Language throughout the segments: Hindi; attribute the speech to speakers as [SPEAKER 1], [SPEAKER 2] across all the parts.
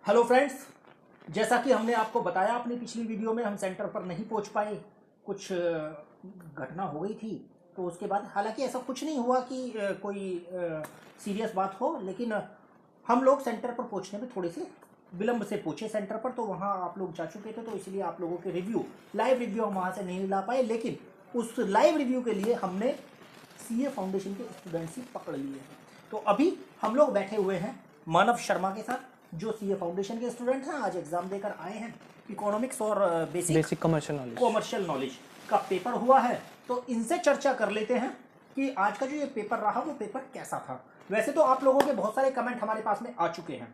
[SPEAKER 1] हेलो फ्रेंड्स, जैसा कि हमने आपको बताया अपनी पिछली वीडियो में, हम सेंटर पर नहीं पहुंच पाए, कुछ घटना हो गई थी। तो उसके बाद हालांकि ऐसा कुछ नहीं हुआ कि कोई सीरियस बात हो, लेकिन हम लोग सेंटर पर पहुंचने में थोड़े से विलम्ब से पहुंचे सेंटर पर। तो वहां आप लोग जा चुके थे, तो इसलिए आप लोगों के लाइव रिव्यू हम वहां से नहीं ला पाए। लेकिन उस लाइव रिव्यू के लिए हमने सीए फाउंडेशन के स्टूडेंट्स ही पकड़ लिए हैं। तो अभी हम लोग बैठे हुए हैं मानव शर्मा के साथ, जो सीए फाउंडेशन के स्टूडेंट हैं, आज एग्जाम देकर आए हैं। इकोनॉमिक्स और बेसिक कमर्शियल नॉलेज का पेपर हुआ है, तो इनसे चर्चा कर लेते हैं कि आज का जो ये पेपर रहा वो पेपर कैसा था। वैसे तो आप लोगों के बहुत सारे कमेंट हमारे पास में आ चुके हैं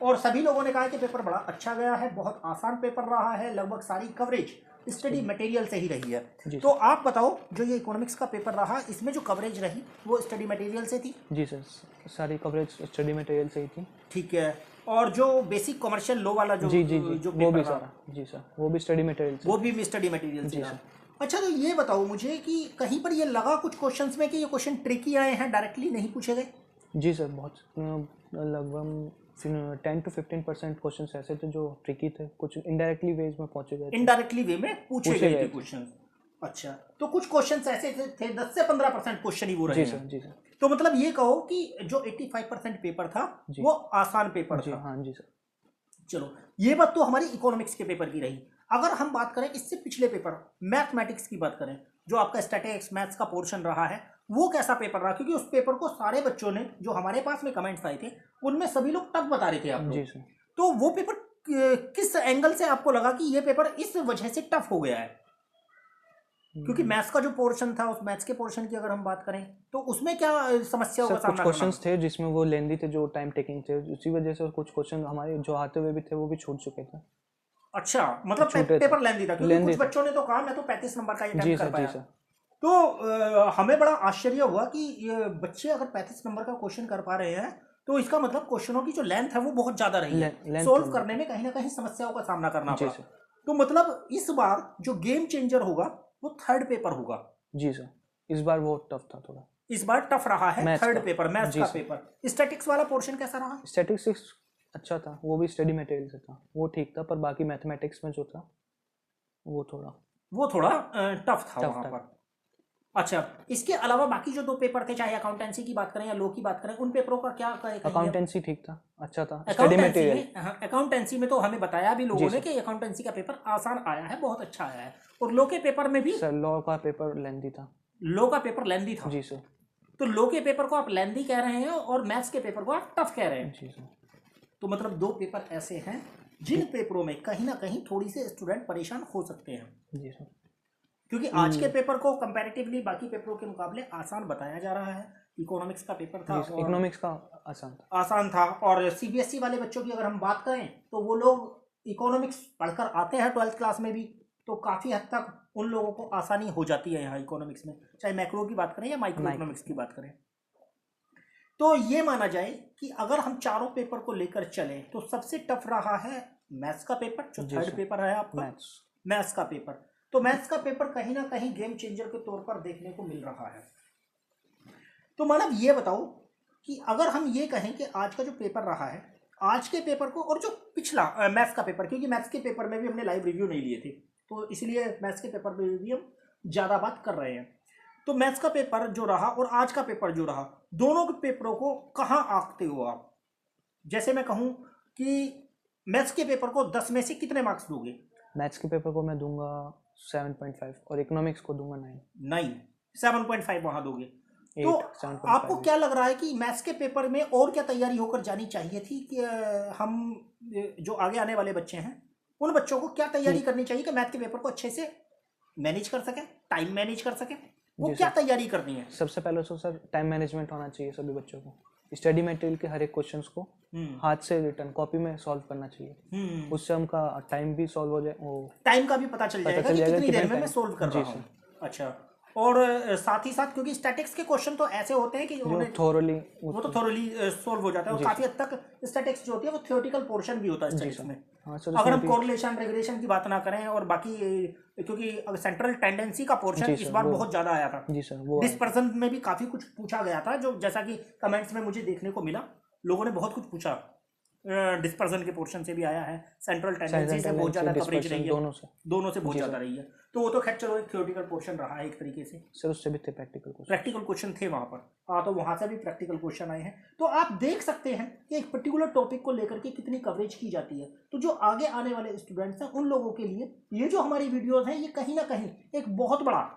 [SPEAKER 1] और सभी लोगों ने कहा कि पेपर बड़ा अच्छा गया है, बहुत आसान पेपर रहा है, लगभग सारी कवरेज स्टडी मटेरियल से ही रही है। तो आप बताओ, जो ये इकोनॉमिक्स का पेपर रहा, इसमें जो कवरेज रही वो स्टडी मटेरियल से थी?
[SPEAKER 2] जी सर, सारी कवरेज स्टडी मटेरियल से ही थी।
[SPEAKER 1] ठीक है। और जो बेसिक कमर्शियल लॉ वाला जो
[SPEAKER 2] वो भी सर, जी सर, वो भी स्टडी मटेरियल से,
[SPEAKER 1] वो भी स्टडी मटेरियल से। अच्छा, तो ये बताओ मुझे कि कहीं पर ये लगा कुछ क्वेश्चंस में कि ये क्वेश्चन ट्रिकी आए हैं, डायरेक्टली नहीं पूछे गए?
[SPEAKER 2] जी सर, बहुत लगभग 10 to 15% क्वेश्चन ऐसे थे जो ट्रिकी थे, कुछ इनडायरेक्टली वेज में पहुंचे गए,
[SPEAKER 1] इनडायरेक्टली वे में पूछे गए थे क्वेश्चन। अच्छा, तो कुछ क्वेश्चन ऐसे थे 10 से 15% क्वेश्चन ही वो रहे।
[SPEAKER 2] जी सर, जी सर।
[SPEAKER 1] तो मतलब ये कहो कि जो 85% पेपर था वो आसान पेपर था।
[SPEAKER 2] हाँ जी सर।
[SPEAKER 1] चलो, ये बात तो हमारी इकोनॉमिक्स के पेपर की रही। अगर हम बात करें इससे पिछले पेपर मैथमेटिक्स की बात करें, जो आपका स्टैटिस्टिक्स मैथ्स का पोर्शन रहा है, वो कैसा पेपर रहा? क्योंकि उस पेपर को सारे बच्चों ने, जो हमारे पास में कमेंट्स आए थे, उनमें सभी लोग टफ बता रहे थे आप लोग।
[SPEAKER 2] जी सर।
[SPEAKER 1] तो वो पेपर किस एंगल से आपको लगा कि ये पेपर इस वजह से टफ हो गया है? क्योंकि मैथ्स का जो पोर्शन था, उस मैथ्स के पोर्शन की अगर हम बात करें तो उसमें क्या समस्याओं का सामना?
[SPEAKER 2] कुछ क्वेश्चंस थे जिसमें वो लेंदी थे, जो टाइम टेकिंग थे, उसी वजह से कुछ क्वेश्चन हमारे जो आते हुए भी थे वो भी छूट चुके थे।
[SPEAKER 1] अच्छा, मतलब पेपर लेंदी था, क्योंकि कुछ बच्चों ने तो कहा मैं तो 35 नंबर का अटेम्प्ट कर पाया। तो हमें बड़ा आश्चर्य हुआ कि ये बच्चे अगर 35 नंबर का क्वेश्चन कर पा रहे हैं तो इसका मतलब क्वेश्चनों की जो लेंथ है वो बहुत ज्यादा रही है, सोल्व करने में कहीं ना कहीं समस्याओं का सामना करना पड़ा। तो मतलब इस बार जो गेम चेंजर होगा वो थर्ड पेपर होगा।
[SPEAKER 2] जी सर, इस बार वो टफ था थोड़ा,
[SPEAKER 1] इस बार टफ रहा है थर्ड पेपर, मैथ्स का पेपर। स्टैटिक्स वाला पोर्शन कैसा रहा?
[SPEAKER 2] स्टैटिस्टिक्स अच्छा था, वो भी स्टडी मटेरियल से था, वो ठीक था, पर बाकी मैथमेटिक्स में जो था वो थोड़ा
[SPEAKER 1] टफ था वहां पर। अच्छा, इसके अलावा बाकी जो दो पेपर थे, चाहे अकाउंटेंसी की बात करें या लॉ की बात करें, उन पेपरों का क्या कहेंगे?
[SPEAKER 2] अकाउंटेंसी ठीक था, अच्छा था। स्टडी मटेरियल,
[SPEAKER 1] अकाउंटेंसी में तो हमें बताया भी लोगों ने कि अकाउंटेंसी का पेपर आसान आया है, बहुत अच्छा आया है। और लॉ के पेपर में भी
[SPEAKER 2] सर, लॉ का पेपर लेंदी था।
[SPEAKER 1] लॉ का पेपर लेंदी था?
[SPEAKER 2] जी सर।
[SPEAKER 1] तो लॉ के पेपर को आप लेंदी कह रहे हैं और मैथ्स के पेपर को आप टफ कह रहे हैं?
[SPEAKER 2] जी सर।
[SPEAKER 1] तो मतलब दो पेपर ऐसे हैं जिन पेपरों में कहीं ना कहीं थोड़ी से स्टूडेंट परेशान हो सकते हैं।
[SPEAKER 2] जी सर।
[SPEAKER 1] क्योंकि आज के पेपर को कंपैरेटिवली बाकी पेपरों के मुकाबले आसान बताया जा रहा है। इकोनॉमिक्स का पेपर था,
[SPEAKER 2] इकोनॉमिक्स का
[SPEAKER 1] आसान था। और सीबीएसई वाले बच्चों की अगर हम बात करें तो वो लोग इकोनॉमिक्स पढ़कर आते हैं 12th क्लास में भी, तो काफ़ी हद तक उन लोगों को आसानी हो जाती है यहाँ इकोनॉमिक्स में, चाहे मैक्रो की बात करें या माइक्रो इकोनॉमिक्स की बात करें। तो ये माना जाए कि अगर हम चारों पेपर को लेकर चले तो सबसे टफ रहा है मैथ्स का पेपर, जो थर्ड पेपर है आपका, मैथ्स का पेपर। तो मैथ्स का पेपर कहीं ना कहीं गेम चेंजर के तौर पर देखने को मिल रहा है। तो मतलब ये बताओ कि अगर हम ये कहें कि आज का जो पेपर रहा है, आज के पेपर को और जो पिछला मैथ्स का पेपर, क्योंकि मैथ्स के पेपर में भी हमने लाइव रिव्यू नहीं लिए थे, तो इसलिए मैथ्स के पेपर में भी हम ज़्यादा बात कर रहे हैं। तो मैथ्स का पेपर जो रहा और आज का पेपर जो रहा, दोनों के पेपरों को कहाँ आंकते हो आप? जैसे मैं कहूँ कि मैथ्स के पेपर को 10 में से कितने मार्क्स दोगे?
[SPEAKER 2] मैथ्स के पेपर को मैं दूंगा 7.5 और इकोनॉमिक्स को दूंगा 9।
[SPEAKER 1] 7.5 वहाँ दोगे। तो आपको क्या लग रहा है कि मैथ्स के पेपर में और क्या तैयारी होकर जानी चाहिए थी कि हम जो आगे आने वाले बच्चे हैं उन बच्चों को क्या तैयारी करनी चाहिए कि मैथ के पेपर को अच्छे से मैनेज कर सकें, टाइम मैनेज कर सकें? वो क्या तैयारी करनी है?
[SPEAKER 2] सबसे पहले तो सर टाइम मैनेजमेंट होना चाहिए सभी बच्चों को। स्टडी मटेरियल के हर एक क्वेश्चंस को हाथ से रिटर्न कॉपी में सॉल्व करना चाहिए, उससे उनका टाइम भी सॉल्व हो जाए, वो
[SPEAKER 1] टाइम का भी पता चल जाएगा कि कितनी देर में मैं सॉल्व कर रहा हूँ। अच्छा, और साथ ही साथ क्योंकि स्टैटिक्स के क्वेश्चन तो ऐसे होते हैं कि वो तो थोरली सॉल्व हो जाता है, और काफी हद तक स्टैटिक्स जो होती है वो थ्योरेटिकल पोर्शन भी होता है स्टैटिक्स में। अगर हम कोरिलेशन रेगुलेशन की बात ना करें और बाकी, क्योंकि सेंट्रल टेंडेंसी का पोर्शन इस बार बहुत ज्यादा आया था। डिस्पर्सन में भी काफी कुछ पूछा गया था, जो जैसा कि कमेंट्स में मुझे देखने को मिला, लोगों ने बहुत कुछ पूछा। डिस्पर्जन के पोर्शन से भी आया है, सेंट्रल टेंडेंसी से बहुत ज़्यादा कवरेज रही है, दोनों से बहुत ज़्यादा रही है। तो वो तो खैर चलो एक थ्योरेटिकल पोर्शन रहा है एक तरीके से।
[SPEAKER 2] सर उससे भी थे प्रैक्टिकल क्वेश्चन
[SPEAKER 1] थे वहाँ पर। हाँ, तो वहाँ से भी प्रैक्टिकल क्वेश्चन आए हैं। तो आप देख सकते हैं कि एक पर्टिकुलर टॉपिक को लेकर के कितनी कवरेज की जाती है। तो जो आगे आने वाले स्टूडेंट्स हैं उन लोगों के लिए ये जो हमारी वीडियोज़ हैं ये कहीं ना कहीं एक बहुत बड़ा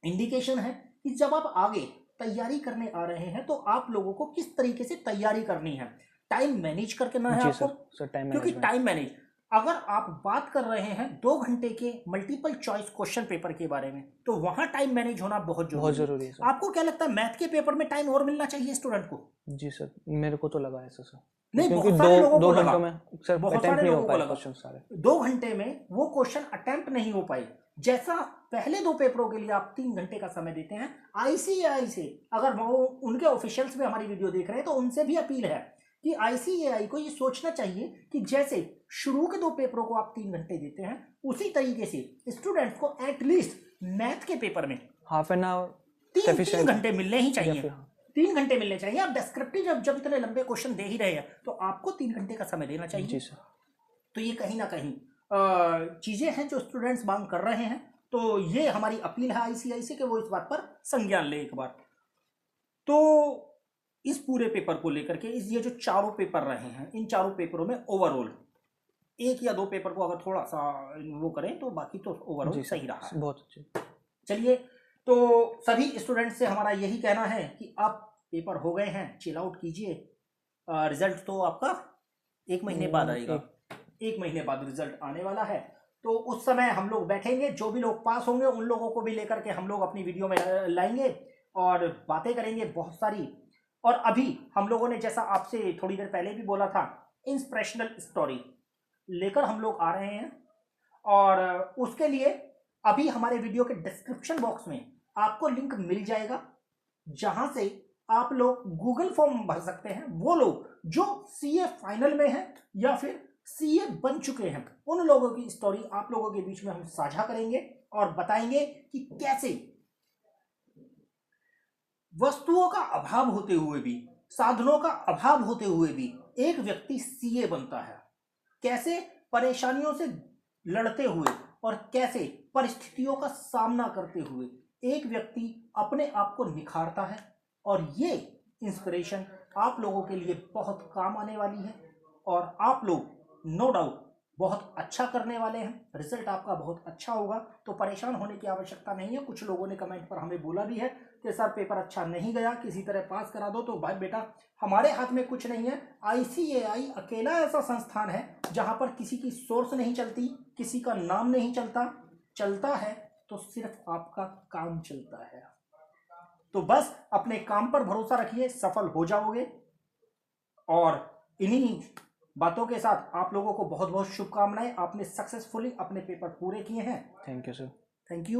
[SPEAKER 1] इंडिकेशन है कि जब आप आगे तैयारी करने आ रहे हैं तो आप लोगों को किस तरीके से तैयारी करनी है। टाइम मैनेज करके ना है आपको, क्योंकि टाइम मैनेज, अगर आप बात कर रहे हैं 2 घंटे के मल्टीपल चॉइस क्वेश्चन पेपर के बारे में, तो वहां टाइम मैनेज होना बहुत जरूरी है। आपको क्या लगता है मैथ के पेपर में टाइम और मिलना चाहिए स्टूडेंट को?
[SPEAKER 2] जी सर, मेरे को तो लगा ऐसा सर।
[SPEAKER 1] नहीं,
[SPEAKER 2] क्योंकि दो घंटों में सर बहुत सारे लोगों को लगा क्वेश्चन सारे
[SPEAKER 1] 2 घंटे में वो क्वेश्चन अटेम्प्ट नहीं हो पाए। जैसा पहले 2 पेपरों के लिए आप 3 घंटे का समय देते हैं, ICAI से अगर वो उनके ऑफिशियल्स में हमारी वीडियो देख रहे हैं तो उनसे भी अपील है कि ICAI को ये सोचना चाहिए कि जैसे शुरू के 2 पेपरों को आप 3 घंटे देते हैं, उसी तरीके से स्टूडेंट्स को एटलीस्ट मैथ के पेपर में
[SPEAKER 2] हाफ एन आवर
[SPEAKER 1] 3 घंटे मिलने ही चाहिए। 3 घंटे मिलने चाहिए। आप डिस्क्रिप्टिव जब इतने लंबे क्वेश्चन दे ही रहे हैं तो आपको 3 घंटे का समय देना चाहिए।
[SPEAKER 2] जी सर।
[SPEAKER 1] तो ये कहीं ना कहीं चीज़ें हैं जो स्टूडेंट्स मांग कर रहे हैं। तो ये हमारी अपील है ICAI से कि वो इस बात पर संज्ञान ले एक बार। तो इस पूरे पेपर को लेकर के ये जो 4 पेपर रहे हैं, इन 4 पेपरों में ओवरऑल 1 या 2 पेपर को अगर थोड़ा सा वो करें तो बाकी तो ओवरऑल सही रहा है।
[SPEAKER 2] बहुत अच्छे।
[SPEAKER 1] चलिए, तो सभी स्टूडेंट्स से हमारा यही कहना है कि आप पेपर हो गए हैं, चिल आउट कीजिए। रिजल्ट तो आपका 1 महीने बाद आएगा। 1 महीने बाद रिजल्ट आने वाला है। तो उस समय हम लोग बैठेंगे, जो भी लोग पास होंगे उन लोगों को भी लेकर के हम लोग अपनी वीडियो में लाएंगे और बातें करेंगे बहुत सारी। और अभी हम लोगों ने जैसा आपसे थोड़ी देर पहले भी बोला था, इंस्पिरेशनल स्टोरी लेकर हम लोग आ रहे हैं। और उसके लिए अभी हमारे वीडियो के डिस्क्रिप्शन बॉक्स में आपको लिंक मिल जाएगा, जहां से आप लोग गूगल फॉर्म भर सकते हैं। वो लोग जो CA फाइनल में हैं या फिर CA बन चुके हैं, उन लोगों की स्टोरी आप लोगों के बीच में हम साझा करेंगे और बताएंगे कि कैसे वस्तुओं का अभाव होते हुए भी, साधनों का अभाव होते हुए भी एक व्यक्ति CA बनता है, कैसे परेशानियों से लड़ते हुए और कैसे परिस्थितियों का सामना करते हुए एक व्यक्ति अपने आप को निखारता है। और ये इंस्पिरेशन आप लोगों के लिए बहुत काम आने वाली है और आप लोग नो डाउट बहुत अच्छा करने वाले हैं। रिजल्ट आपका बहुत अच्छा होगा, तो परेशान होने की आवश्यकता नहीं है। कुछ लोगों ने कमेंट पर हमें बोला भी है कि सर पेपर अच्छा नहीं गया, किसी तरह पास करा दो। तो भाई बेटा, हमारे हाथ में कुछ नहीं है। ICAI अकेला ऐसा संस्थान है जहां पर किसी की सोर्स नहीं चलती, किसी का नाम नहीं चलता है तो सिर्फ आपका काम चलता है। तो बस अपने काम पर भरोसा रखिए, सफल हो जाओगे। और इन्हीं बातों के साथ आप लोगों को बहुत बहुत शुभकामनाएं। आपने सक्सेसफुली अपने पेपर पूरे किए हैं।
[SPEAKER 2] Thank you sir.
[SPEAKER 1] Thank you.